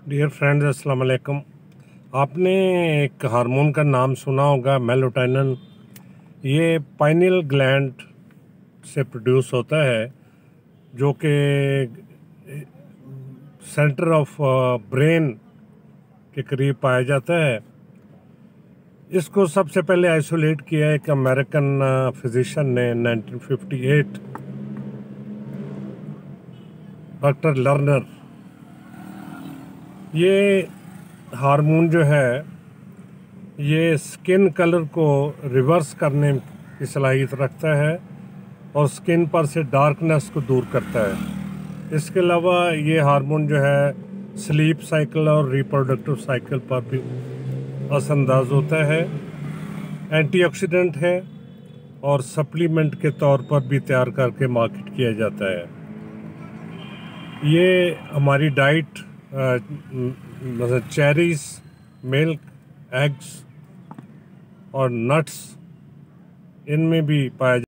Dear friends, अस्सलाम वालेकुम। आपने एक हार्मोन का नाम सुना होगा, मेलाटोनिन। ये पाइनियल ग्लैंड से प्रोड्यूस होता है, जो कि सेंटर ऑफ ब्रेन के करीब पाया जाता है। इसको सबसे पहले आइसोलेट किया एक अमेरिकन फिजिशियन ने 1958, डॉक्टर लर्नर। ये हार्मोन जो है ये स्किन कलर को रिवर्स करने की सलाहियत रखता है और स्किन पर से डार्कनेस को दूर करता है। इसके अलावा ये हार्मोन जो है स्लीप साइकिल और रिप्रोडक्टिव साइकिल पर भी असरअंदाज होता है। एंटीऑक्सीडेंट है और सप्लीमेंट के तौर पर भी तैयार करके मार्केट किया जाता है। ये हमारी डाइट मतलब चेरीज, मिल्क, एग्स और नट्स, इनमें भी पाया